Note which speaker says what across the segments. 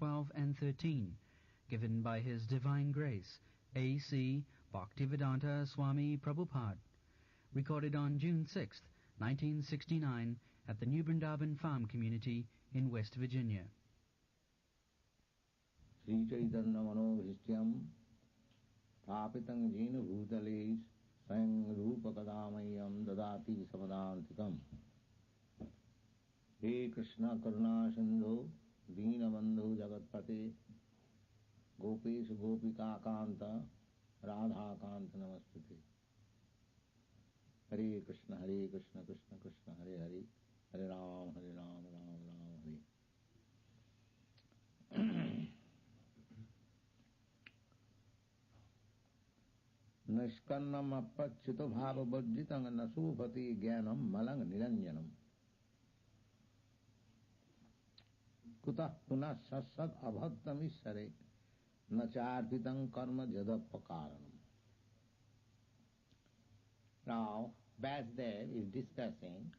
Speaker 1: 12 and 13, given by His Divine Grace, A.C. Bhaktivedanta Swami Prabhupada, recorded on June 6, 1969, at the New Vrindavan Farm Community in West Virginia.
Speaker 2: Sri Chaitanya Manobhishtyam Thapitang Jena Bhutale Swayam Rupa Kadamayam Dadati Samadantikam. He Krishna Karuna Sindhu Dina Bandhu Jagatpate Gopesh Gopika Kanta Radha Kanta Namaste. Hare Krishna Krishna Krishna Hare Hare Hare Ram Ram Ram Hare. Nishkannam appachito bhava bhajjitang nasupati jnanam malang niranjanam. Kutah punah sassad abhaktam isare nacharpitang karma jadapakaranam. Now, Vasudev is discussing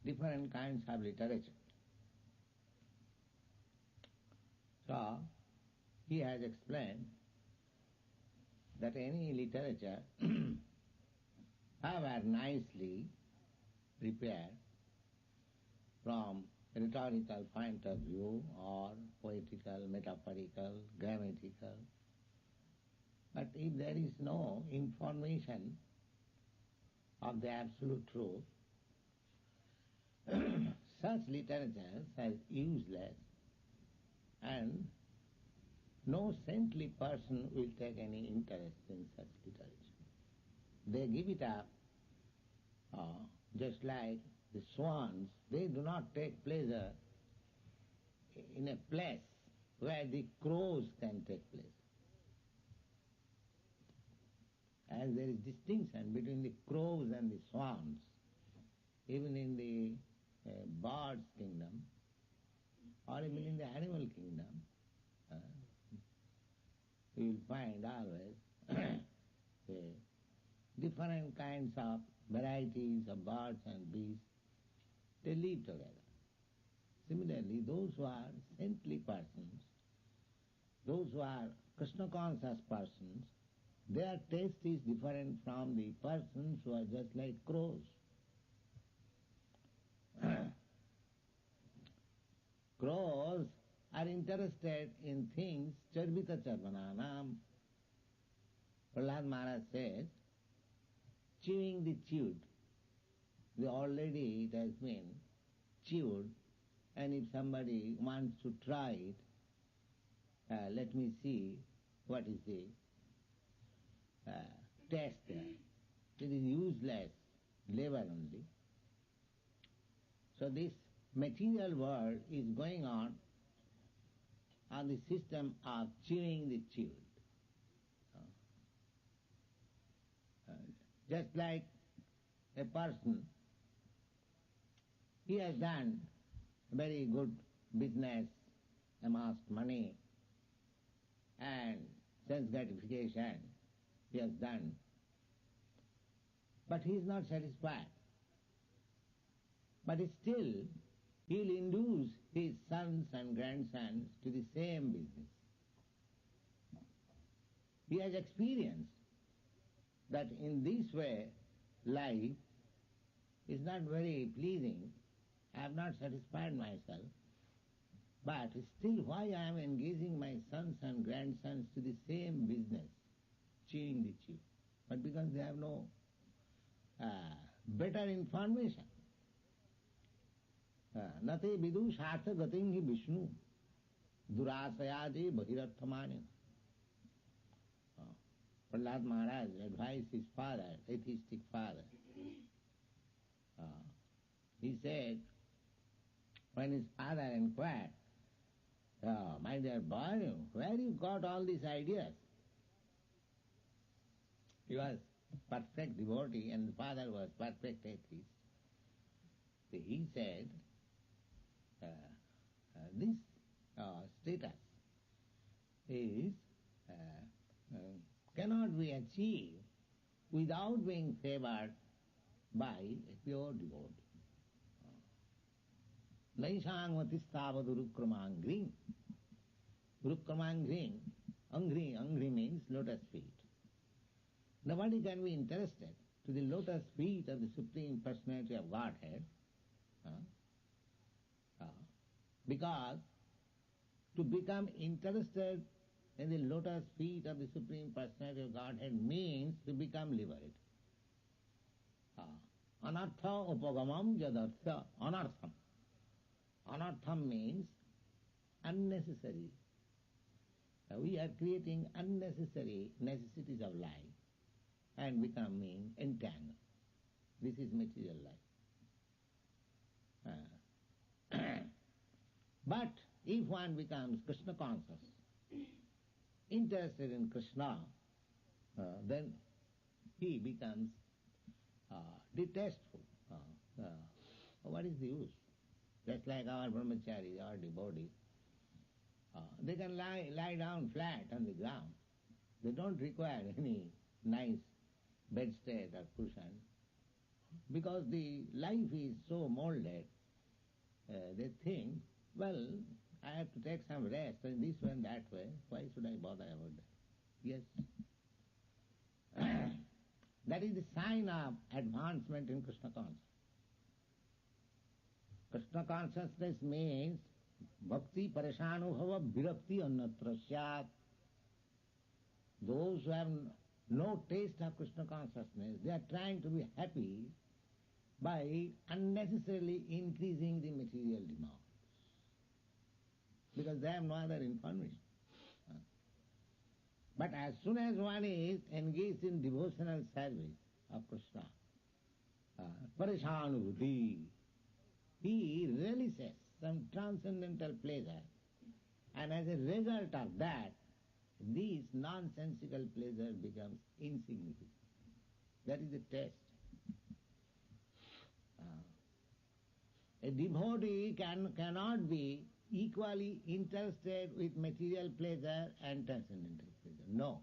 Speaker 2: different kinds of literature. So, he has explained that any literature, however nicely prepared from a rhetorical point of view or poetical, metaphorical, grammatical, but if there is no information of the absolute truth, such literature is useless, and no saintly person will take any interest in such literature. They give it up, just like the swans. They do not take pleasure in a place where the crows can take pleasure. As there is distinction between the crows and the swans, even in the birds' kingdom, or even in the animal kingdom, you will find always different kinds of varieties of birds and beasts, they live together. Similarly, those who are saintly persons, those who are Krishna-conscious persons, their taste is different from the persons who are just like crows. Crows are interested in things charvita charvananam. Prahlad Maharaj says, chewing the chewed. Already it has been chewed, and if somebody wants to try it, let me see what is the taste there. It is useless labor only. So this material world is going on the system of chewing the chewed. Just like a person, he has done very good business, amassed money, and sense gratification he has done, but he is not satisfied. But still, he will induce his sons and grandsons to the same business. He has experienced that in this way life is not very pleasing. I have not satisfied myself, but still why I am engaging my sons and grandsons to the same business, chewing the chew? But because they have no better information. Nate vidu shartha gating hi Vishnu durasayade bhagiratthamani. Prahlad Maharaj advised his father, atheistic father. He said, when his father inquired, my dear boy, where you got all these ideas? He was perfect devotee and the father was perfect atheist. He said, this status is cannot be achieved without being favored by a pure devotee. Naisangvati stavadurukramangri Rukkamangring, Angri means lotus feet. Nobody can be interested to the lotus feet of the Supreme Personality of Godhead, because to become interested in the lotus feet of the Supreme Personality of Godhead means to become liberated. Anartha upagamam jadartha anartham. Anartham means unnecessary. We are creating unnecessary necessities of life and becoming entangled. This is material life. But if one becomes Krishna conscious, interested in Krishna, then he becomes detestful. What is the use? Just like our brahmacharis, our devotees, they can lie down flat on the ground. They don't require any nice bedstead or cushion, because the life is so molded. They think, well, I have to take some rest in this way and that way. Why should I bother about that? Yes. That is the sign of advancement in Krishna consciousness. Krishna consciousness means bhakti parishanubhava virakti annatra syat. Those who have no taste of Krishna consciousness, they are trying to be happy by unnecessarily increasing the material demands, because they have no other information. But as soon as one is engaged in devotional service of Krishna, parishanubhuti, he relishes some transcendental pleasure, and as a result of that, this nonsensical pleasure becomes insignificant. That is the test. A devotee cannot be equally interested with material pleasure and transcendental pleasure. No.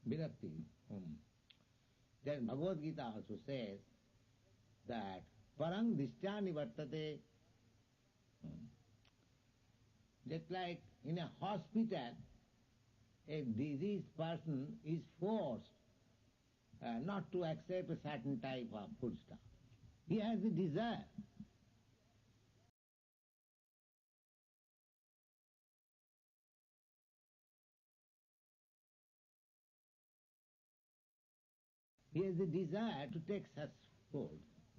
Speaker 2: Virakti. Then Bhagavad Gita also says that parang dishyani vartate. Just like in a hospital, a diseased person is forced not to accept a certain type of foodstuff. He has the desire. He has the desire to take such food,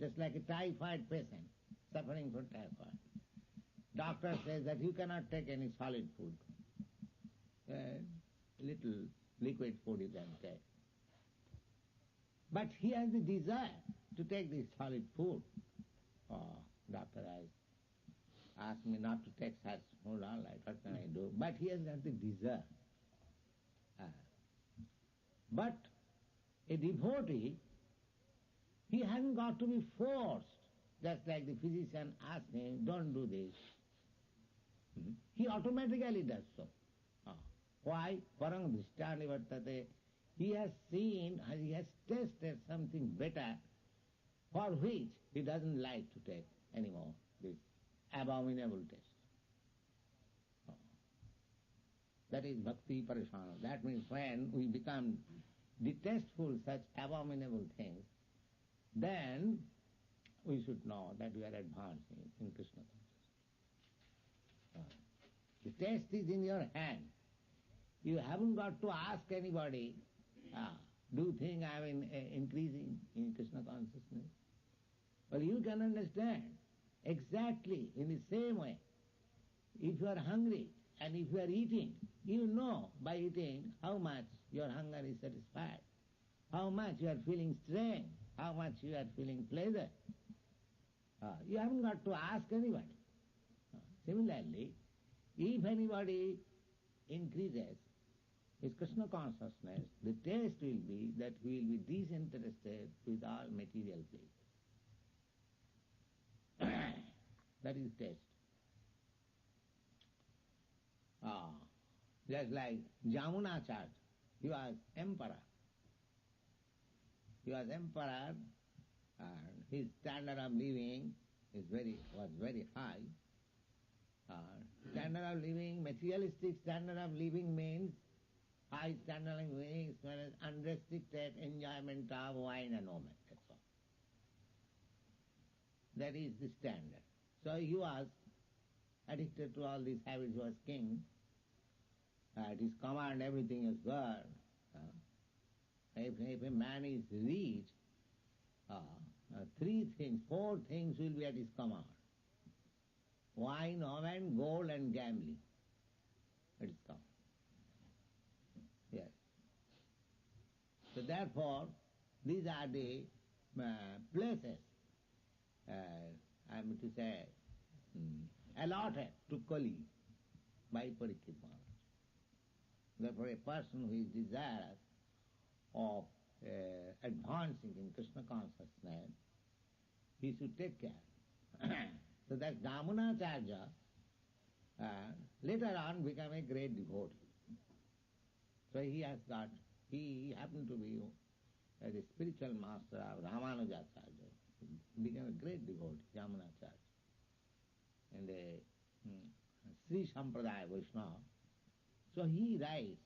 Speaker 2: just like a typhoid patient suffering from typhoid. Doctor says that you cannot take any solid food. Little liquid food you can take. But he has the desire to take this solid food. Doctor has asked me not to take such food, all right, what can I do? But he has got the desire. But a devotee, he hasn't got to be forced, just like the physician asked him, don't do this. He automatically does so. Why? Parang drishtani vartate. He has seen, he has tasted something better, for which he doesn't like to take anymore this abominable taste. That is bhakti parishana. That means when we become detestful such abominable things, then we should know that we are advancing in Krishna consciousness. The taste is in your hand. You haven't got to ask anybody, do you think I am increasing in Krishna consciousness? Well, you can understand exactly in the same way. If you are hungry and if you are eating, you know by eating how much your hunger is satisfied, how much you are feeling strength, how much you are feeling pleasure. You haven't got to ask anybody. Similarly, if anybody increases his Krishna consciousness, the taste will be that he will be disinterested with all material pleasure. That is taste. Just like Jamunacharya, he was emperor. He was emperor, and his standard of living was very high. Standard Standard of living, materialistic standard of living means high standard of living is known as unrestricted enjoyment of wine and woman. That's all. That is the standard. So he was addicted to all these habits. He was king. At his command everything is good. If a man is rich, four things will be at his command. Wine, woman, gold and gambling. It is command. Yes. So therefore, these are the places, I am to say, allotted to Kali by Parikshit Maharaj. Therefore, a person who is desirous of advancing in Krishna consciousness, he should take care. So that Gamunacharya later on became a great devotee. So he happened to be the spiritual master of Ramanujacharya. He became a great devotee, Yamunacharya. And the Sri Sampradaya Vaishnava. So he writes,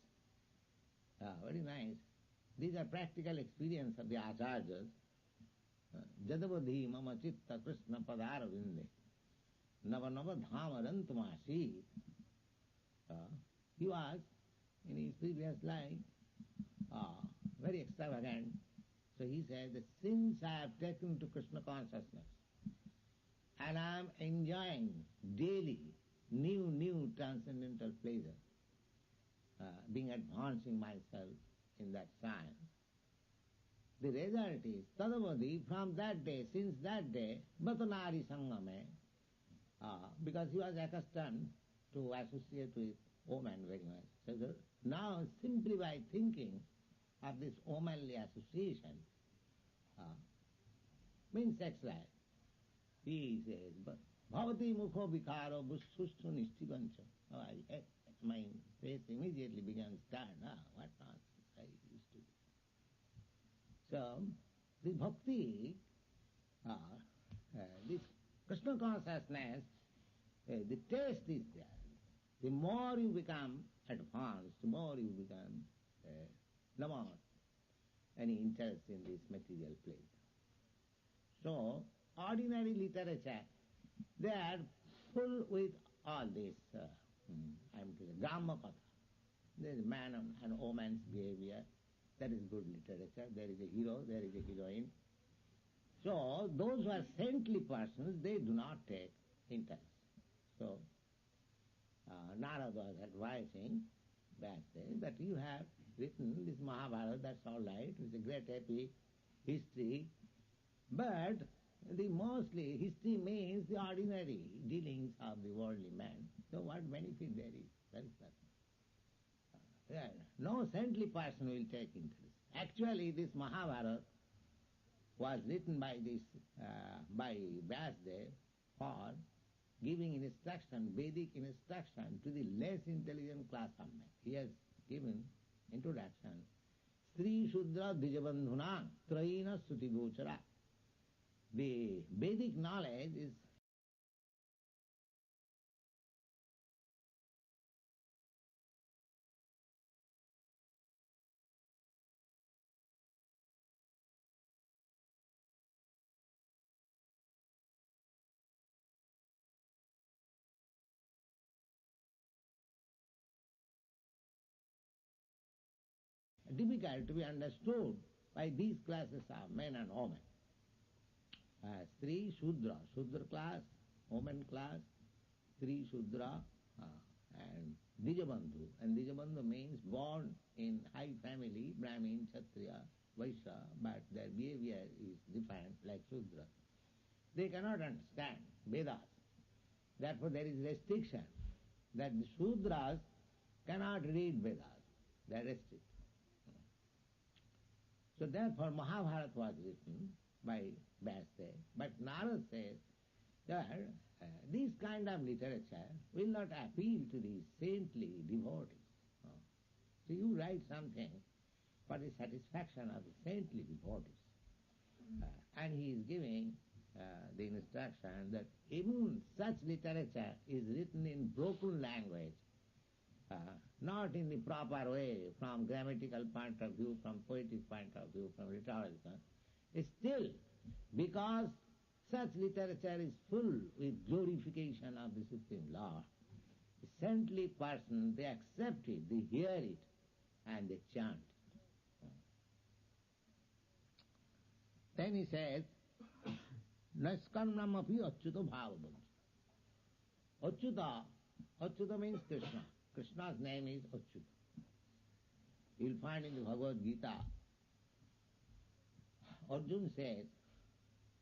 Speaker 2: very nice, these are practical experience of the Acharyas. Jadavadhi mama chitta krishna padara vinde nava nava dhamarantamasi. He was, in his previous life, very extravagant. So he said, the since I have taken to Krishna consciousness, and I am enjoying daily new transcendental pleasure, being advancing myself in that science. The result is, Tadavadi, from that day, since that day, Batanari Sangame, because he was accustomed to associate with women very much. So now, simply by thinking of this womanly association, means sex life, he says, Bhavati mukho vikaro bussustu nishtigancha. My face immediately began to start. What nonsense I used to do. So, this bhakti, this Krishna consciousness, the taste is there. The more you become advanced, the more you become, no more any interest in this material pleasure. So, ordinary literature, they are full with all this, Gramma Katha. There is man and woman's behavior. That is good literature. There is a hero, there is a heroine. So, those who are saintly persons, they do not take interest. So, Narada was advising that you have written this Mahabharata, that's all right, it's a great epic history, but the mostly history means the ordinary dealings of the worldly man. So what benefit there is? There is nothing. No saintly person will take interest. Actually, this Mahabharata was written by Vyasdev for giving instruction, Vedic instruction to the less intelligent class of men. He has given introduction, Sri Shudra Dijabandhuna Traina Suti Gochara. The Vedic knowledge is difficult to be understood by these classes of men and women. Sri Shudra, Shudra class, woman class, Sri Shudra, and Dijabandhu. And Dijabandhu means born in high family, Brahmin, Kshatriya, Vaishya, but their behavior is different, like Shudra. They cannot understand Vedas. Therefore there is restriction that the Shudras cannot read Vedas. They are restricted. So therefore Mahabharata was written by Vyasdev. But Narada says that this kind of literature will not appeal to the saintly devotees. So you write something for the satisfaction of the saintly devotees. And he is giving the instruction that even such literature is written in broken language, not in the proper way, from grammatical point of view, from poetic point of view, from rhetorical, still, because such literature is full with glorification of the Supreme Lord, saintly person, they accept it, they hear it, and they chant. Then he says, Naskarnam api achyuta bhavavam. Achyuta means Krishna. Krishna's name is Achyuta. You'll find in the Bhagavad Gita, Arjuna says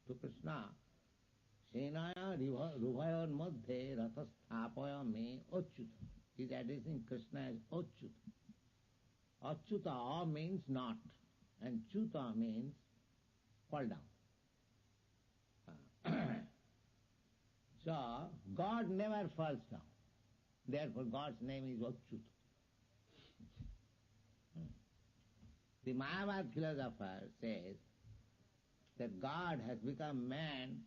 Speaker 2: to Krishna, Senaya rubhayon madhye rathasthapaya me Achyuta. He's addressing Krishna as Achyuta. Achyuta means not, and Chuta means fall down. So, God never falls down. Therefore, God's name is Achyuta. The Mayavad philosopher says that God has become man,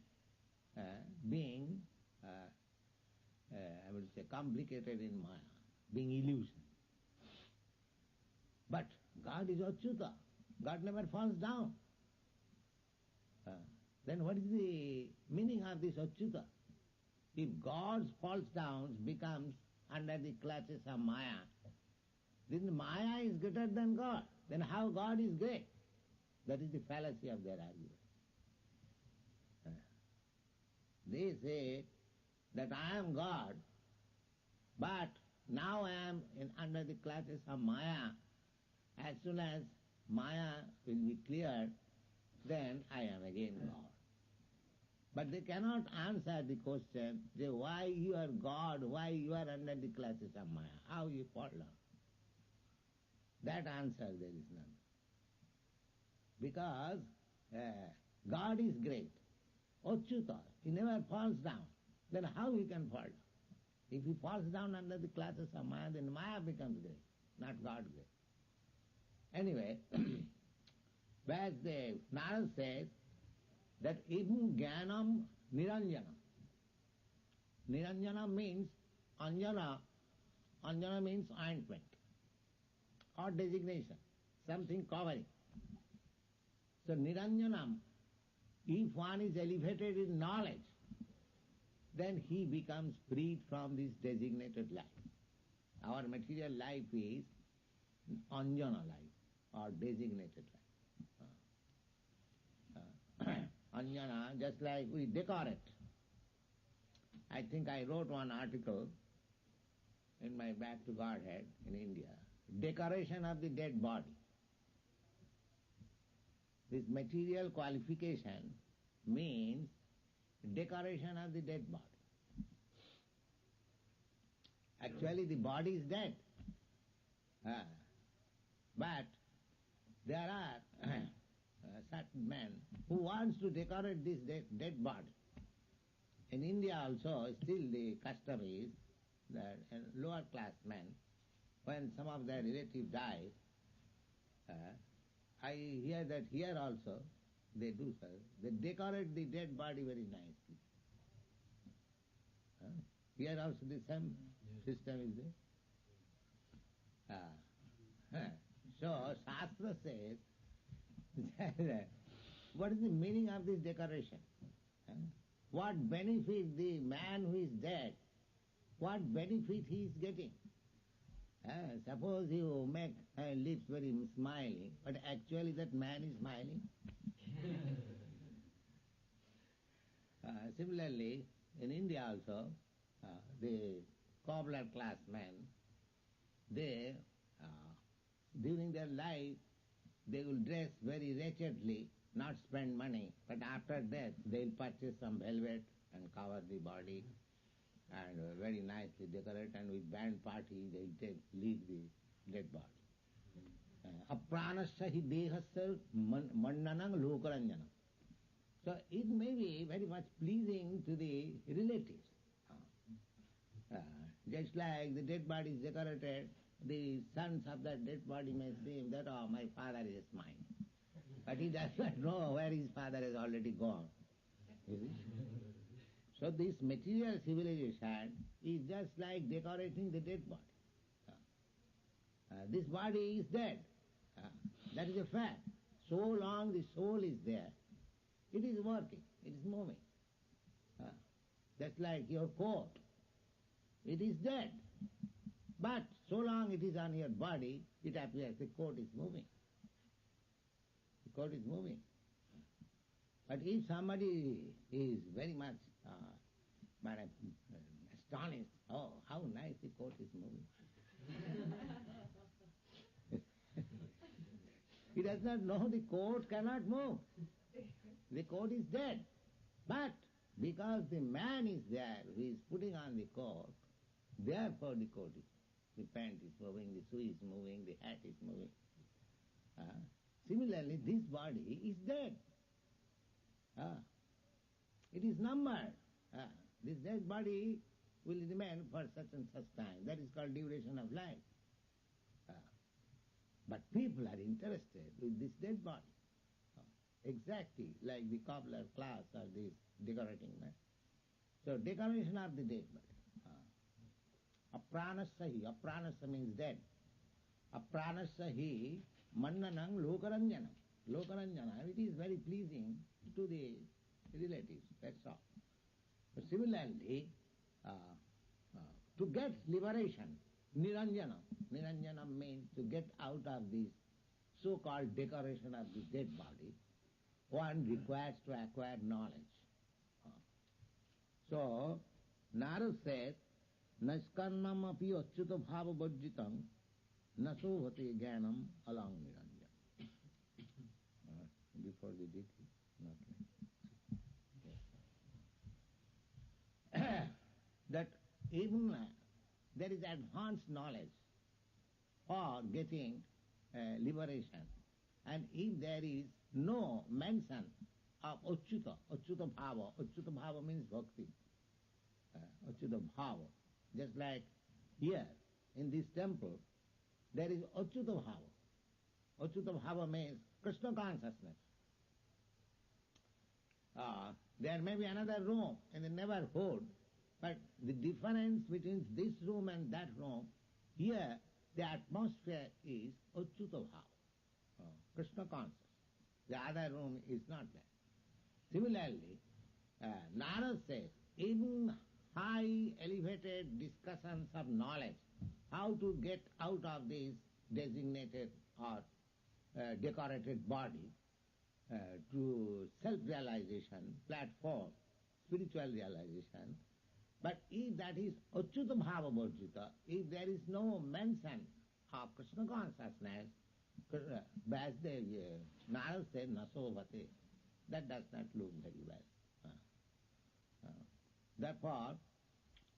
Speaker 2: being, I would say, complicated in Maya, being illusion. But God is Achyuta. God never falls down. Then what is the meaning of this Achyuta? If God falls down, becomes under the clutches of Maya, then Maya is greater than God. Then how God is great? That is the fallacy of their argument. They say that I am God, but now I am under the clutches of Maya. As soon as Maya will be cleared, then I am again God. But they cannot answer the question, why you are God, why you are under the clutches of Maya, how you fall down. That answer there is none. Because God is great. Achyuta, he never falls down. Then how he can fall down? If he falls down under the clutches of Maya, then Maya becomes great, not God great. Anyway, whereas the Narad says that even Jnanam Niranjana. Niranjana means Anjana. Anjana means ointment or designation, something covering. So Niranjanam, if one is elevated in knowledge, then he becomes freed from this designated life. Our material life is Anjana life or designated life. Anjana, just like we decorate. I think I wrote one article in my Back to Godhead in India, decoration of the dead body. This material qualification means decoration of the dead body. Actually the body is dead. But there are certain men who wants to decorate this dead body. In India also, still the custom is that lower class men, when some of their relatives die, I hear that here also they do so. They decorate the dead body very nicely. Here also the same system is there. So Shastra says, what is the meaning of this decoration? What benefit the man who is dead, what benefit he is getting? Suppose you make lips very smiling, but actually that man is smiling. Similarly, in India also, the cobbler class men, they, during their life, they will dress very wretchedly, not spend money, but after death they will purchase some velvet and cover the body and very nicely decorate, and with band party they will leave the dead body. Apranasya hi dehasya mannanam lokaranjanam. So it may be very much pleasing to the relatives. Just like the dead body is decorated, the sons of that dead body may say that, oh, my father is mine. But he does not know where his father has already gone. You see? So this material civilization is just like decorating the dead body. This body is dead. That is a fact. So long the soul is there, it is working, it is moving. Just like your coat. It is dead. But so long it is on your body, it appears the coat is moving. The coat is moving. But if somebody is very much astonished, oh, how nice the coat is moving. He does not know the coat cannot move. The coat is dead. But because the man is there who is putting on the coat, therefore the coat is, the pant is moving, the shoe is moving, the hat is moving. Similarly, this body is dead. It is numbered. This dead body will remain for such and such time. That is called duration of life. But people are interested with this dead body. Exactly like the cobbler class or this decorating man. So decoration of the dead body. Apranasya hi. Apranasya means dead. Apranasya hi mannanam lokaranjanam. Lokaranjanam, it is very pleasing to the relatives, that's all. But similarly, to get liberation, niranjanam. Niranjanam means to get out of this so-called decoration of the dead body, one requires to acquire knowledge. So, Narad says, Naskarnam api achyuta bhava bhajjitam nasovate jnanam alang niranjan. Before we did it, not like that even there is advanced knowledge for getting liberation. And if there is no mention of achyuta bhava means bhakti. Achyuta bhava. Just like here, in this temple, there is achyuta bhava. Achyuta bhava means Krishna consciousness. There may be another room in the neighborhood, but the difference between this room and that room, here the atmosphere is achyuta bhava, Krishna consciousness. The other room is not there. Similarly, Narad says, in high elevated discussions of knowledge, how to get out of this designated or decorated body to self-realization, platform, spiritual realization. But if that is achyuta bhava bhajjita, if there is no mention of Krishna consciousness, Vasudev, Narad said, nasovate, that does not look very well. Therefore,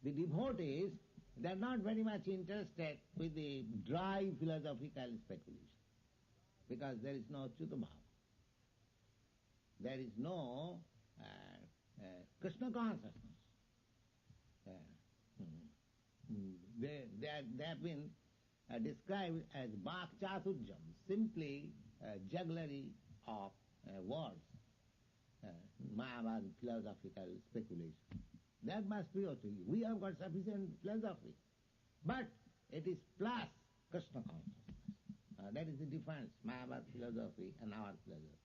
Speaker 2: the devotees, they are not very much interested with the dry philosophical speculation, because there is no achyuta bhava. There is no Krishna consciousness. They have been described as bhak chaturjam, simply jugglery of words, Mayavad philosophical speculation. That must be okay. We have got sufficient philosophy, but it is plus Krishna consciousness. That is the difference, Mayavad philosophy and our philosophy.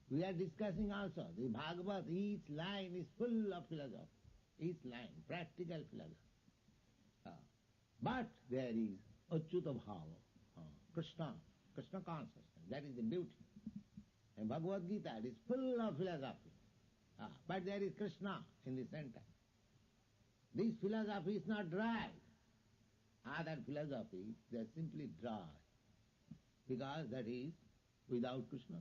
Speaker 2: We are discussing also, the Bhagavad, each line is full of philosophy. Each line, practical philosophy. But there is achyuta bhava, Krishna consciousness. That is the beauty. And Bhagavad Gita is full of philosophy. But there is Krishna in the center. This philosophy is not dry. Other philosophy, they are simply dry. Because that is without Krishna.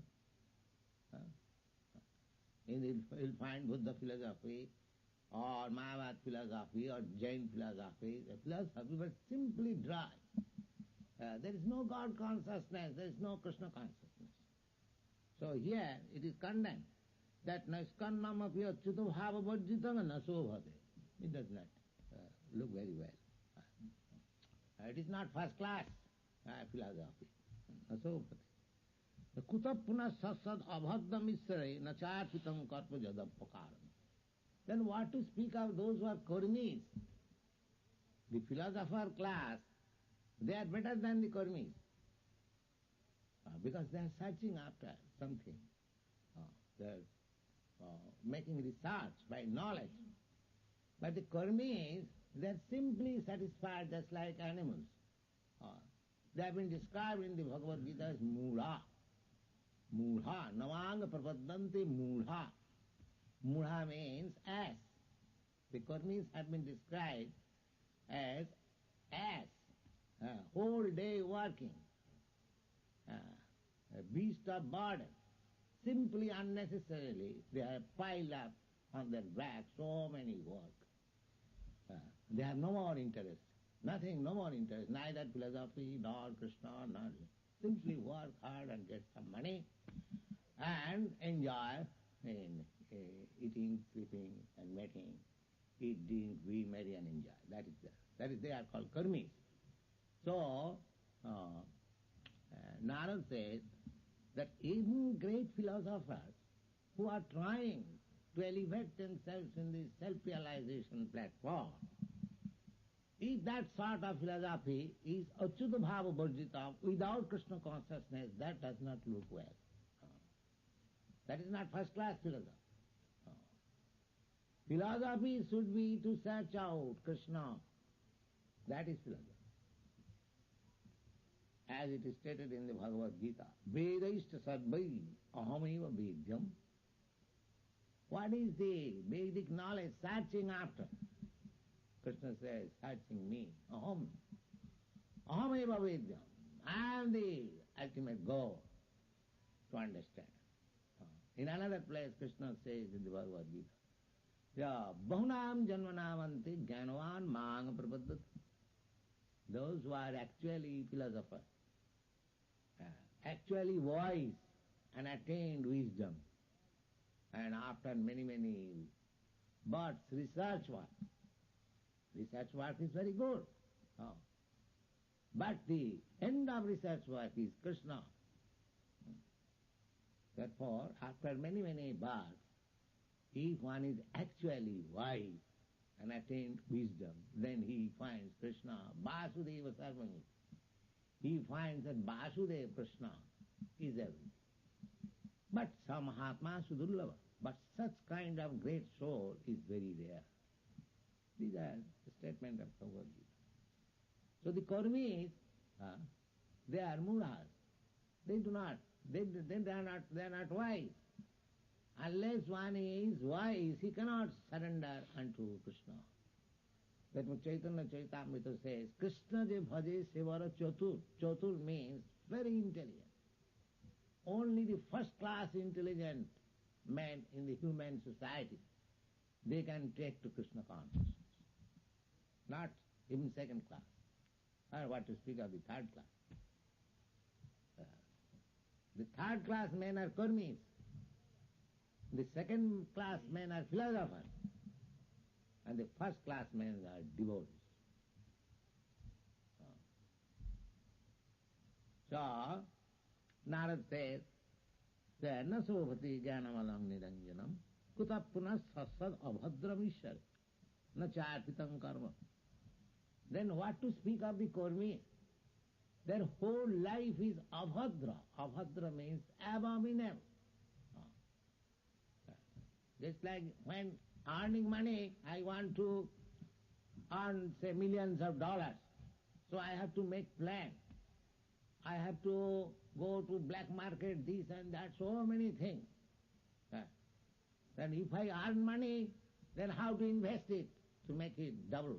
Speaker 2: You'll find Buddha philosophy or Mayavad philosophy or Jain philosophy, the philosophy was simply dry. There is no God consciousness, there is no Krishna consciousness. So here it is condemned that naskannam api achyuta bhava bhajjitam nasovate. It does not look very well. It is not first class philosophy. Nasovate. Kutapuna sassad abhaddam isare nacharpitam karpa jadapakaram. Then what to speak of those who are karmis? The philosopher class, they are better than the karmis. Because they are searching after something. They are making research by knowledge. But the karmis, they are simply satisfied just like animals. They have been described in the Bhagavad Gita as mudha. Mudha, navanga prapadante mudha. Mudha means ass. The karmis have been described as ass, whole day working, a beast of burden. Simply unnecessarily they have piled up on their back so many work. They have no more interest. Nothing, no more interest, neither philosophy nor Krishna, nor simply work hard and get some money and enjoy in eating, sleeping and mating. Eat, drink, be merry and enjoy. That is they are called karmis. So, Narad says that even great philosophers who are trying to elevate themselves in the self-realization platform, if that sort of philosophy is achyuta bhava varjita, without Krishna consciousness, that does not look well. That is not first-class philosophy. Philosophy should be to search out Krishna. That is philosophy. As it is stated in the Bhagavad Gita, Vedaishta sadvai ahameva vedyam. What is the Vedic knowledge searching after? Krishna says, searching me. Ahameva vedyam. I am the ultimate goal to understand. In another place, Krishna says in the Bhagavad Gita, bahunam janmanavanti jnanavan mang prapadat. Those who are actually philosophers, actually wise and attained wisdom, and after many, many births, research work. Research work is very good. But the end of research work is Krishna. Therefore, after many, many births, if one is actually wise and attained wisdom, then he finds Krishna, Vasudeva Sarvami. He finds that Vasudeva Krishna is everything. But Samahatma Sudullava. But such kind of great soul is very rare. These are the statement of Bhagavad Gita. So the karmis, they are mudhas. They are not wise. Unless one is wise, he cannot surrender unto Krishna. That Chaitanya Charitamrita says, Krishna je bhaje sevara chatur. Chatur means very intelligent. Only the first-class intelligent men in the human society, they can take to Krishna consciousness. Not even second class. Or what to speak of the third class. The third-class men are karmis. The second-class men are philosophers. And the first-class men are devotees. So, Narad says, na sobhati jnanamalam niranjanam kuta punas sassad abhadram ishar na charpitam karma. Then what to speak of the karmis? Their whole life is abhadra. Abhadra means abominable. Just like when earning money, I want to earn, say, millions of dollars. So I have to make plan. I have to go to black market, this and that, so many things. Then if I earn money, then how to invest it to make it double?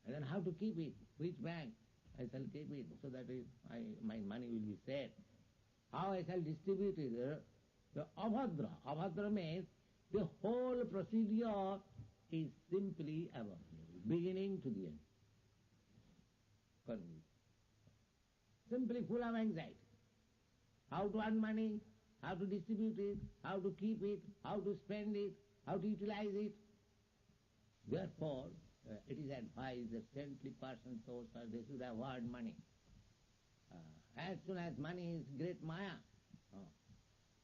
Speaker 2: And then how to keep it? Which bank I shall keep it so that my money will be safe? How I shall distribute it? The abhadra. Abhadra means the whole procedure is simply abominable, beginning to the end. Simply full of anxiety. How to earn money, how to distribute it, how to keep it, how to spend it, how to utilize it. Therefore, it is advised that saintly persons, they should avoid money. As soon as money is great maya,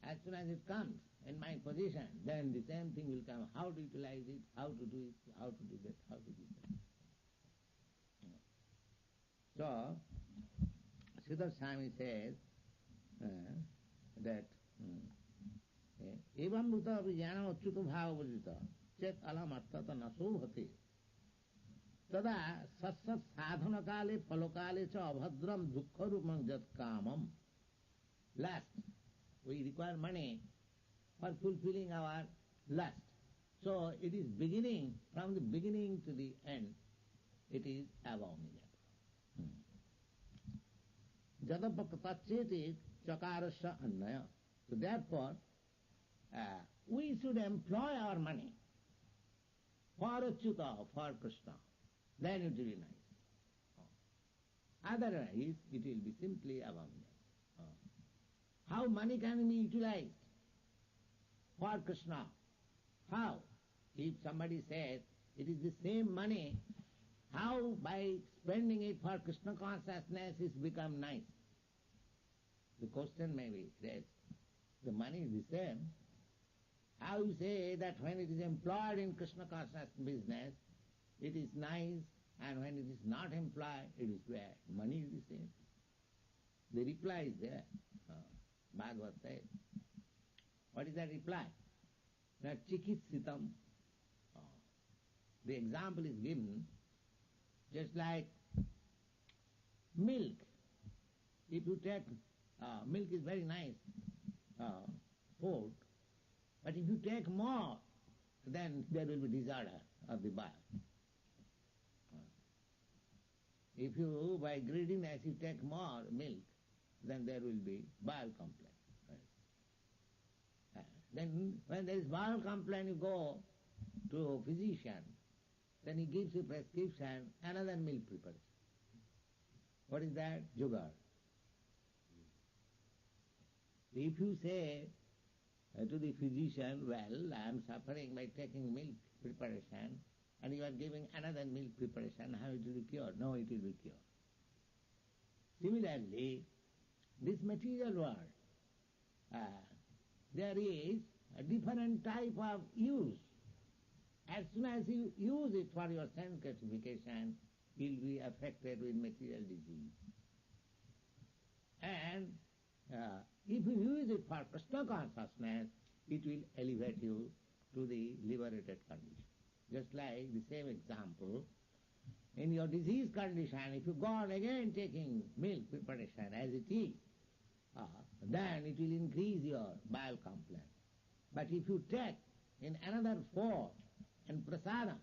Speaker 2: as soon as it comes, in my position, then the same thing will come. How to utilize it, how to do it, how to do that, how to do that. So, Sridhar Swami says that evam bhuta vijnana achyuto bhava bhajita chet alam artata naso bhate tada satsat sadhana kale palokale cha abhadram dukkha rupam jat kamam. Lust. We require money for fulfilling our lust. So it is beginning, from the beginning to the end, it is abominable. Jadapakatacheti chakarasya annaya. So therefore, we should employ our money for Achyuta, for Krishna. Then it will be nice. Otherwise, it will be simply abominable. How money can be utilized for Krishna? How? If somebody says it is the same money, how by spending it for Krishna consciousness it's become nice? The question may be raised. The money is the same. How you say that when it is employed in Krishna consciousness business, it is nice, and when it is not employed, it is bad. Money is the same. The reply is there. Bhagavad says. What is that reply? That chikitsitam. The example is given just like milk. If you take, milk is very nice food, but if you take more, then there will be disorder of the bowel. If you, by greediness, you take more milk, then there will be bowel complaint. Then when there is bowel complaint, you go to a physician, then he gives you prescription, another milk preparation. What is that? Jugar. If you say to the physician, well, I am suffering by taking milk preparation, and you are giving another milk preparation, how it will be cured? No, it will be cured. Similarly, this material world, there is a different type of use. As soon as you use it for your sense gratification, you will be affected with material disease. And if you use it for Krishna consciousness, it will elevate you to the liberated condition. Just like the same example, in your disease condition, if you go on again taking milk preparation as it is, then it will increase your bile complaint. But if you take in another form and prasadam,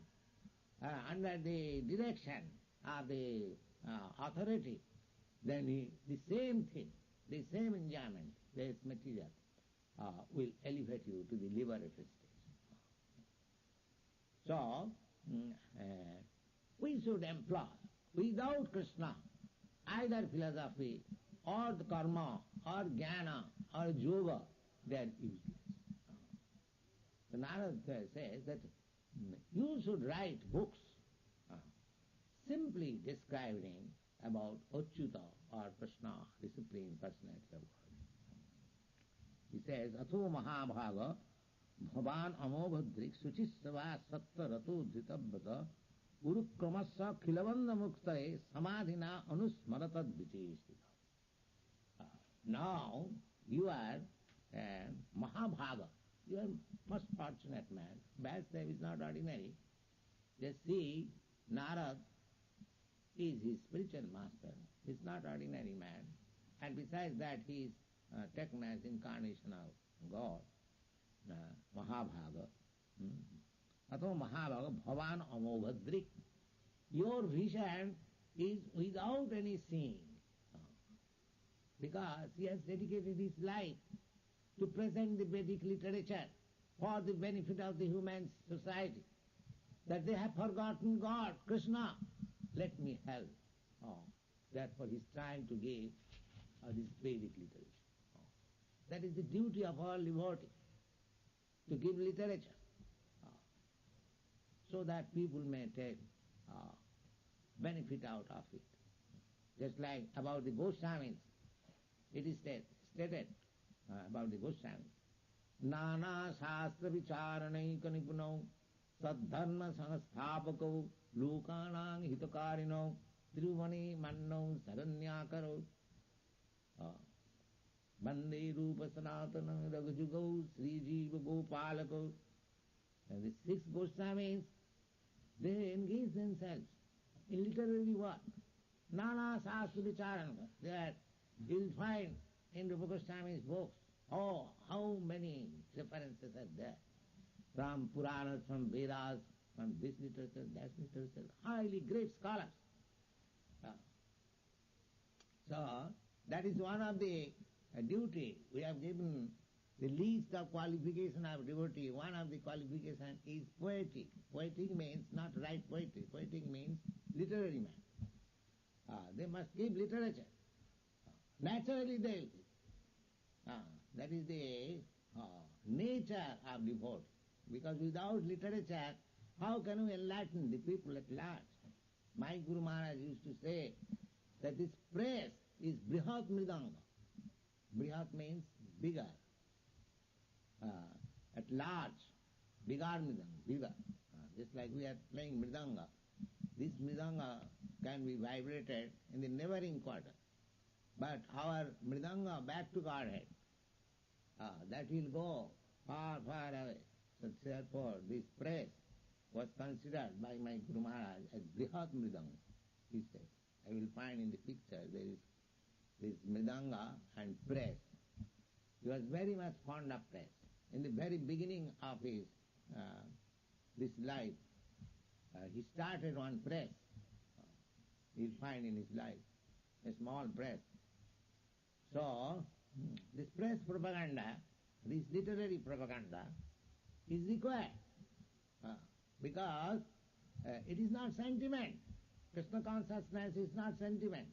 Speaker 2: under the direction of the authority, then the same thing, the same enjoyment, this material, will elevate you to the liberated state. So, we should employ, without Krishna, either philosophy or the karma or jnana or yoga, they are useless. So Narada says that you should write books simply describing about Achyuta or Krishna, the Supreme Personality of God. He says, Atho Mahabhaga Bhavan Amobhadrik Suchisava Satta Rato Dhitabbata Urukramasa Khilavanda Muktae Samadhina Anusmaratad Vicheshita. Now you are Mahabhaga. You are most fortunate man. Vasudev is not ordinary. Just see, Narad is his spiritual master. He is not ordinary man. And besides that, he is taken as incarnation of God, Mahabhaga. Atho Mahabhaga Bhavan Amobhadrik. Your vision is without any seeing. Because he has dedicated his life to present the Vedic literature for the benefit of the human society. That they have forgotten God, Krishna. Let me help. Therefore he is trying to give this Vedic literature. That is the duty of all devotees, to give literature, so that people may take benefit out of it. Just like about the Goswamis, it is stated about the Goswamis, Nana Shastra Vicharanai Kanipunau Sadharma Sanghastapako Lukanang Hitakarino Tiruvani Mannau Saranyakaro Bande Rupa Sanatana Ragajugau Sri Jiva Gopalako. And the 6 Goswamis, they engage themselves in literary work. Nana Shastra Vicharana, that you'll find in Rupa Goswami's books. Oh, how many references are there? From Puranas, from Vedas, from this literature, that literature, highly great scholars. So, that is one of the duty we have given. The least of qualification of devotee, one of the qualifications is poetic. Poetic means not right poetry. Poetic means literary man. They must give literature. Naturally they will give. That is the nature of devotee. Because without literature, how can we enlighten the people at large? My Guru Maharaj used to say that this praise is Brihat Mridanga. Brihat means bigger. At large, bigger Mridanga, bigger. Just like we are playing Mridanga. This Mridanga can be vibrated in the neighboring quarter. But our Mridanga back to Godhead, that will go far, far away. So therefore, this praise was considered by my Guru Maharaj as Brihat Mridanga. He said, I will find in the picture there is this Mridanga and praise. He was very much fond of praise. In the very beginning of his this life, he started one press. You'll find in his life a small press. So, this press propaganda, this literary propaganda, is required because it is not sentiment. Krishna consciousness is not sentiment.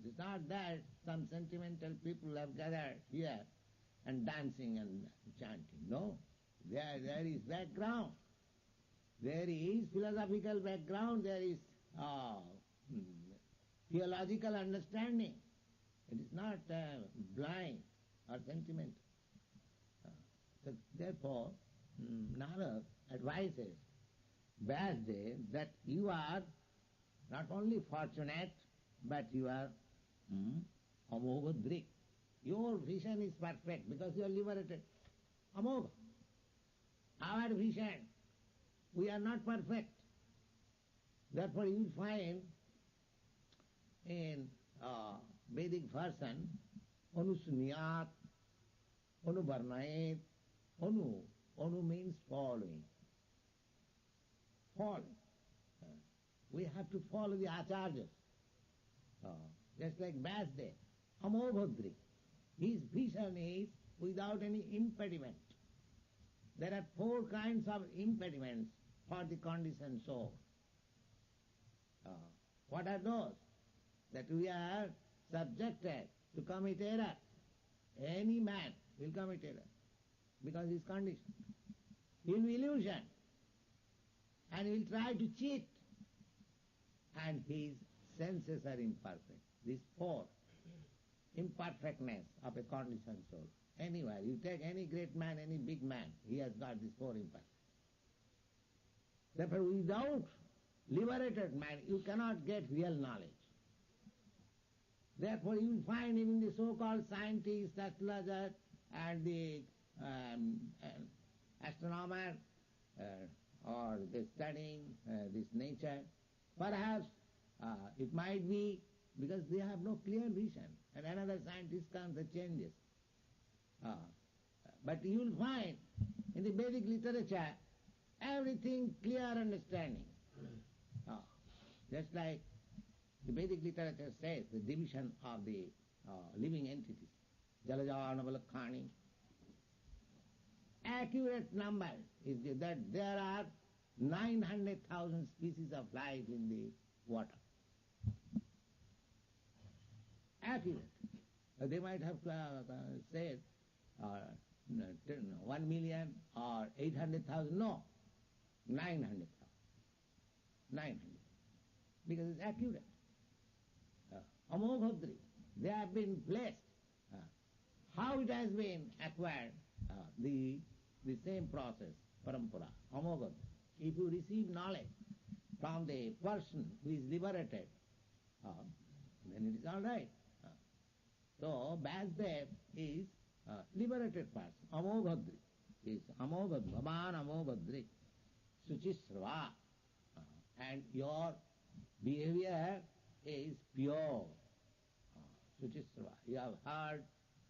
Speaker 2: It is not that some sentimental people have gathered here and dancing and chanting. No, there is background. There is philosophical background. There is theological understanding. It is not blind or sentimental. So therefore, Narad advises Vyasdev that you are not only fortunate, but you are Amoghadrik. Your vision is perfect because you are liberated. Amogha. Our vision, we are not perfect. Therefore you will find in Vedic version, Anusunyat, Anuvarnayet, Anu means following. Following. We have to follow the acharyas. Just like Vyasdev, Amoghadrik. His vision is without any impediment. There are 4 kinds of impediments for the conditioned soul. What are those? That we are subjected to commit error. Any man will commit error because he is conditioned. He will be illusion and he will try to cheat, and his senses are imperfect. These 4 imperfectness of a conditioned soul. Anywhere, you take any great man, any big man, he has got these 4 imperfections. Therefore, without liberated man, you cannot get real knowledge. Therefore, you will find even the so-called scientists, astrologers, and the astronomer, or the studying this nature, perhaps it might be because they have no clear vision, and another scientist comes and changes. But you will find in the Vedic literature everything clear understanding. Just like the Vedic literature says, the division of the living entities, Jalajanavalakkhani. Accurate number is that there are 900,000 species of life in the water. Accurate. They might have said 1 million or 800,000. No, 900,000. 900. Because it's accurate. Amoghadri. They have been blessed. How it has been acquired? the same process, parampara, amogad. If you receive knowledge from the person who is liberated, then it is all right. So Vasudev is liberated person, amoghadri. Is amogad, bhavan amoghadri, suchisrava. And your behavior is pure. Suchisrava. You have heard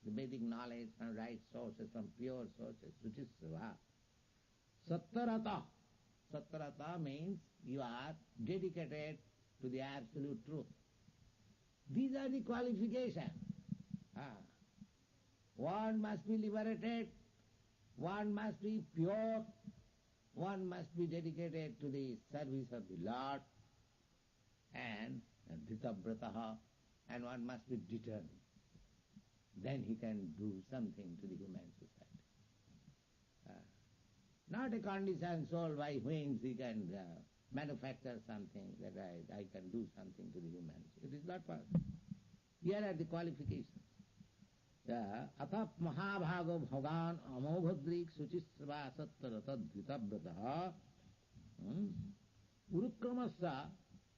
Speaker 2: the Vedic knowledge from right sources, from pure sources. Suchisrava. Sattarata. Sattarata means you are dedicated to the absolute truth. These are the qualifications. One must be liberated, one must be pure, one must be dedicated to the service of the Lord, and dhitabrataha, and one must be determined. Then he can do something to the human society. Not a conditioned soul by which he can manufacture something, that I can do something to the humanity. It is not possible. Here are the qualifications. Atap mahabhago bhagan amoghadrik suchisrava sattarata dhitabrataha urukramasya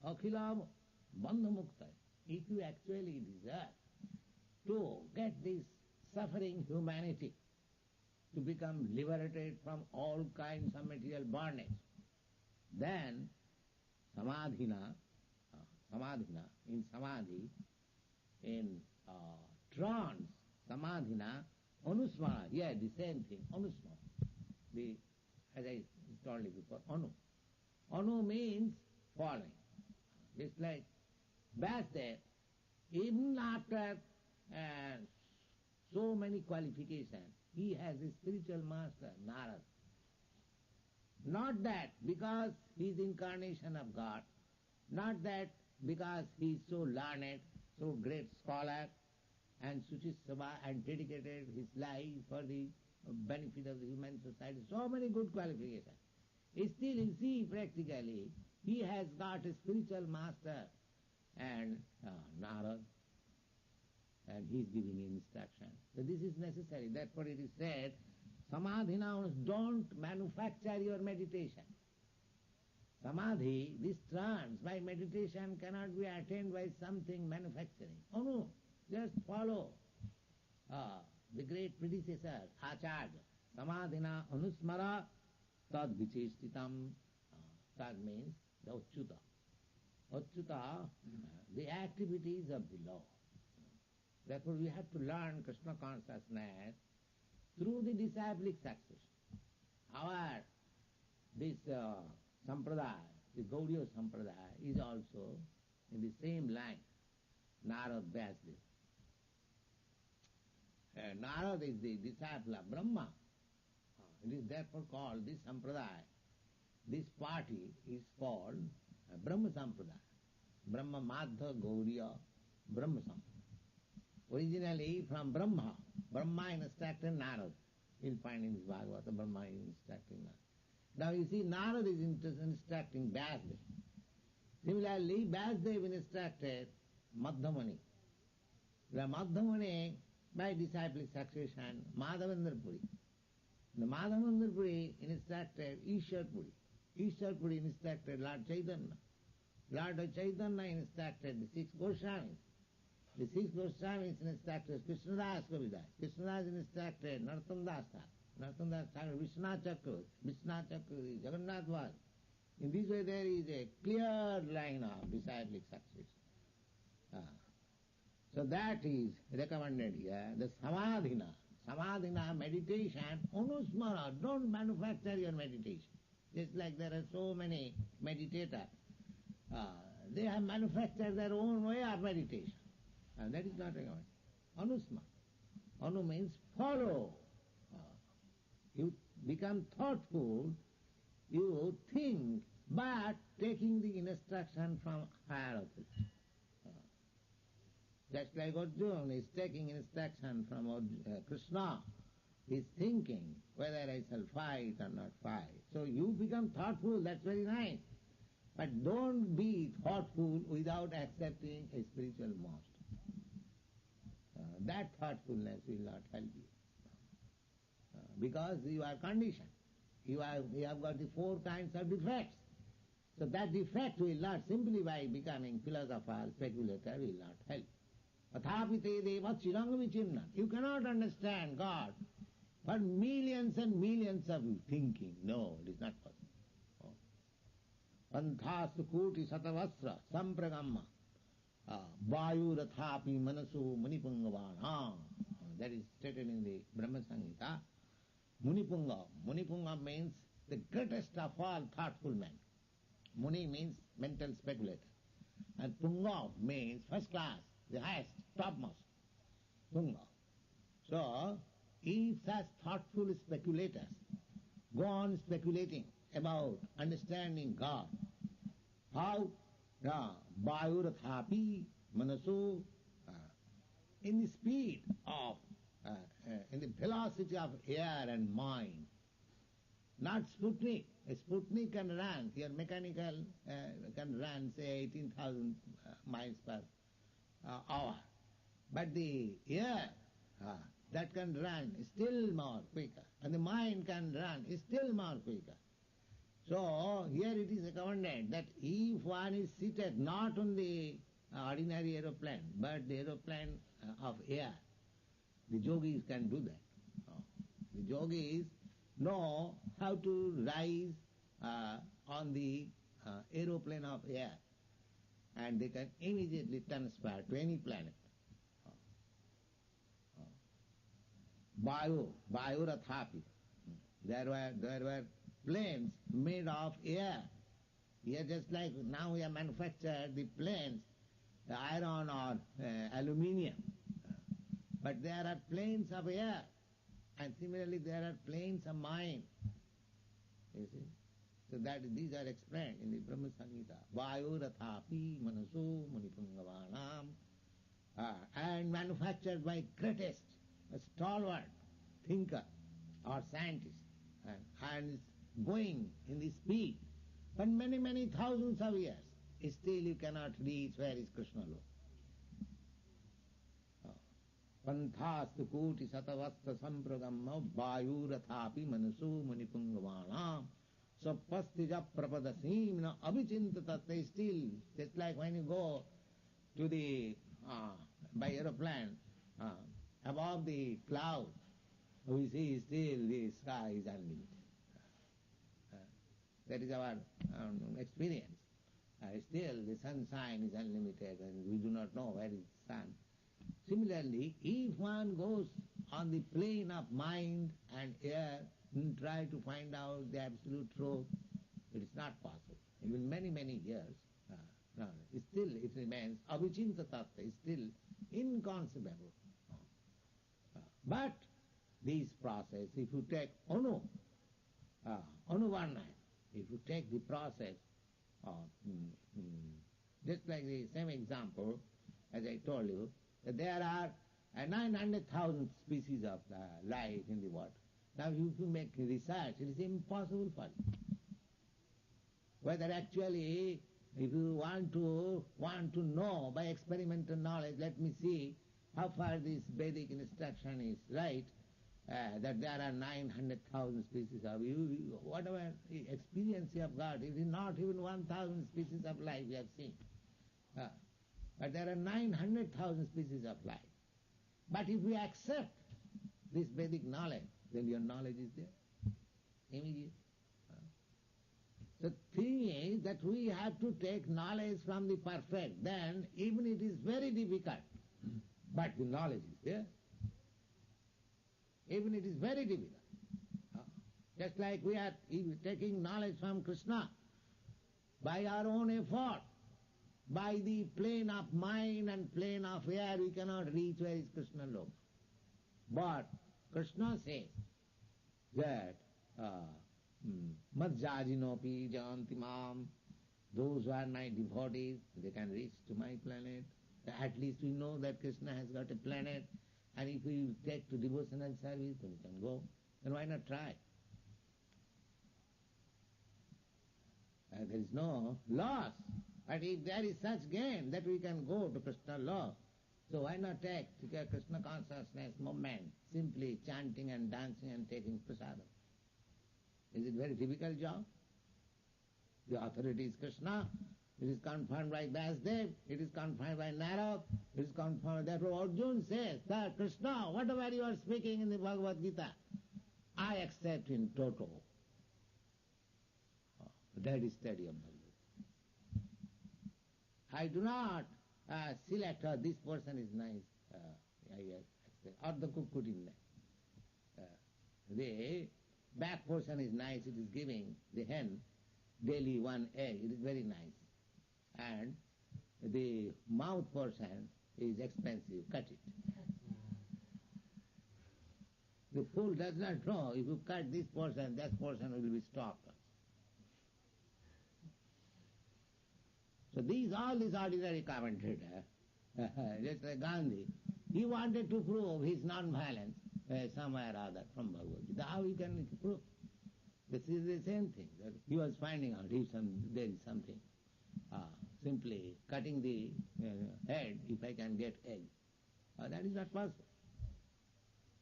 Speaker 2: akhilam bandhamukta. If you actually desire to get this suffering humanity to become liberated from all kinds of material bondage, then samadhina, in samadhi, in trance, samadhina, anusmara, yeah, the same thing, anusmara. As I told you before, anu. Anu means falling. It's like Vasudev, even after so many qualifications, he has a spiritual master, Narad. Not that because he is incarnation of God, not that because he is so learned, so great scholar, and Suchisrava, and dedicated his life for the benefit of the human society, so many good qualifications. Still, you see, practically, he has got a spiritual master, and Narad, and he is giving instruction. So this is necessary. Therefore it is said, samadhina, don't manufacture your meditation. Samadhi, this trance by meditation cannot be attained by something manufacturing. Oh no, just follow the great predecessor, Acharya. Samadhina anusmara tad vichestitam. Tad means the Achyuta. Achyuta, the activities of the Lord. Therefore we have to learn Krishna consciousness through the disciplic succession. This sampradaya, the Gaudiya sampradaya, is also in the same line, Narad Vasudev. Narad is the disciple of Brahma. It is therefore called this sampradaya. This party is called Brahma Sampradaya. Brahma Madhva Gaudiya Brahma Sampradaya. Originally from Brahma. Brahma instructed Narad. You'll find in this Bhagavatam, Brahma is instructing Narad. Now you see, Narad is instructing Vasudev. Similarly, Vasudev instructed Madhamani. Madhamani, by disciplic succession, Madhavendra Puri. The Madhavendra Puri instructed Ishwar Puri. Ishwar Puri instructed Lord Chaitanya. Lord Chaitanya instructed the six Goswamis. The six Goswamis instructed Krishnadas Kavidas. Krishnadas instructed Narottam Das Thakur. Narottam Das Thakur, Vishwanath Chakravarti, Jagannath Vas. In this way there is a clear line of disciplic succession. So that is recommended here, the samadhina. Samadhina, meditation, anusmara, don't manufacture your meditation. Just like there are so many meditators, they have manufactured their own way of meditation. And that is not recommended. Anusma. Anu means follow. You become thoughtful, you think, but taking the instruction from higher authority. Just like Arjuna is taking instruction from Krishna, he is thinking whether I shall fight or not fight. So you become thoughtful, that's very nice. But don't be thoughtful without accepting a spiritual master. That thoughtfulness will not help you. because you are conditioned. You have got the four kinds of defects. So that defect will not, simply by becoming philosopher, speculator, will not help. Athapite deva chiranga vichimna. You cannot understand God for millions and millions of thinking. No, it is not possible. Panthastu kuti satavasra sampragamma vayu rathapi manasu munipungavana. That is stated in the Brahma Samhita. Munipunga. Munipunga means the greatest of all thoughtful men. Muni means mental speculator. And Punga means first class, the highest, topmost. Punga. So, if such thoughtful speculators go on speculating about understanding God, how Vayurathapi Manasu, in the speed of, in the velocity of air and mind, not Sputnik. A Sputnik can run, your mechanical can run, say, 18,000 miles per hour. But the air, that can run still more quicker. And the mind can run still more quicker. So, here it is recommended that if one is seated not on the ordinary aeroplane, but the aeroplane of air, the yogis can do that. The yogis know how to rise on the aeroplane of air, and they can immediately transfer to any planet. Vayurathapi. There were planes made of air. Here, just like now we have manufactured the planes, the iron or aluminium. But there are planes of air. And similarly, there are planes of mind. You see? So that these are explained in the Brahma Samhita. Vayurathapi manasu munipungavanam. And manufactured by greatest, stalwart thinker or scientist. And is going in the speed. But many, many thousands of years, still you cannot reach where is Krishna Lok. Panthastu kuti satavasta sampragamma vayurathapi manasu munipungavana sapastija prapadasimna abhichinta tatte. Still, just like when you go to the, by aeroplane, above the clouds, we see still the sky is unlimited. That is our experience. Still the sunshine is unlimited and we do not know where is the sun. Similarly, if one goes on the plane of mind and air and try to find out the absolute truth, it is not possible. Even many, many years, still it remains avichinta tattva, is still inconceivable. But this process, if you take Anuvarna, if you take the process, just like the same example, as I told you, that there are 900,000 species of life in the world. Now if you make research, it is impossible for you. Whether actually, if you want to know by experimental knowledge, let me see how far this Vedic instruction is right, that there are 900,000 species of you, whatever experience you have got, it is not even 1,000 species of life we have seen. But there are 900,000 species of life. But if we accept this Vedic knowledge, then your knowledge is there, immediate. The thing is that we have to take knowledge from the perfect. Then even it is very difficult, but the knowledge is there. Even it is very difficult. Just like we are taking knowledge from Krishna by our own effort, by the plane of mind and plane of air, we cannot reach where is Krishna Lok. But Krishna says that Madhyajinopi janti mam, those who are my devotees, they can reach to my planet. At least we know that Krishna has got a planet, and if we take to devotional service, then we can go. Then why not try? There is no loss. But if there is such gain that we can go to Krishna Lok, So why not take Krishna consciousness movement, simply chanting and dancing and taking prasadam? Is it a very difficult job? The authority is Krishna. It is confirmed by Vasudev. It is confirmed by Narad. It is confirmed. Therefore Arjuna says that Krishna, whatever you are speaking in the Bhagavad Gita, I accept in toto. That is study of Bhagavad Gita. I do not select, this person is nice, I accept, or the kukkutin. The back portion is nice, it is giving the hen daily one egg, it is very nice. And the mouth portion is expensive, cut it. The fool does not know, if you cut this portion, that portion will be stopped. So all these ordinary commentators, just like Gandhi, he wanted to prove his non-violence somewhere or other from Bhagavad Gita. How he can prove? This is the same thing. That he was finding out if there is something. Simply cutting the head, if I can get egg. That is not possible.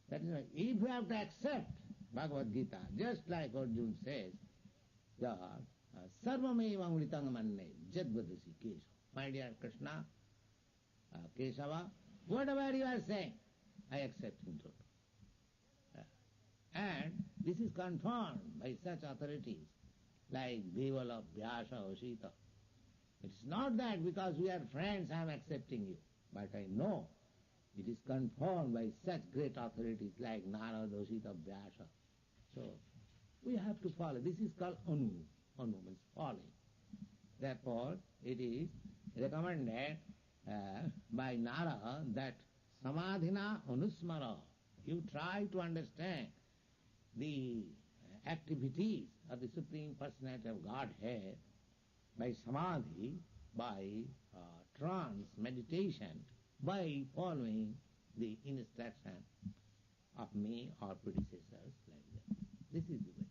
Speaker 2: That is not. If you have to accept Bhagavad Gita, just like Arjuna says, Sarvameva Amritang Manne Jadvadasi Kesava. My dear Krishna, Kesava, whatever you are saying, I accept in total. And this is confirmed by such authorities like Devala, Vyasa, Osita. It is not that because we are friends I am accepting you, but I know it is confirmed by such great authorities like Narada, Osita, Vyasa. So we have to follow. This is called Anu. Anu means following. Therefore, it is recommended by Narada that Samadhina Anusmara. You try to understand the activities of the Supreme Personality of Godhead by samadhi, by trance, meditation, by following the instruction of me or predecessors like that. This is the way.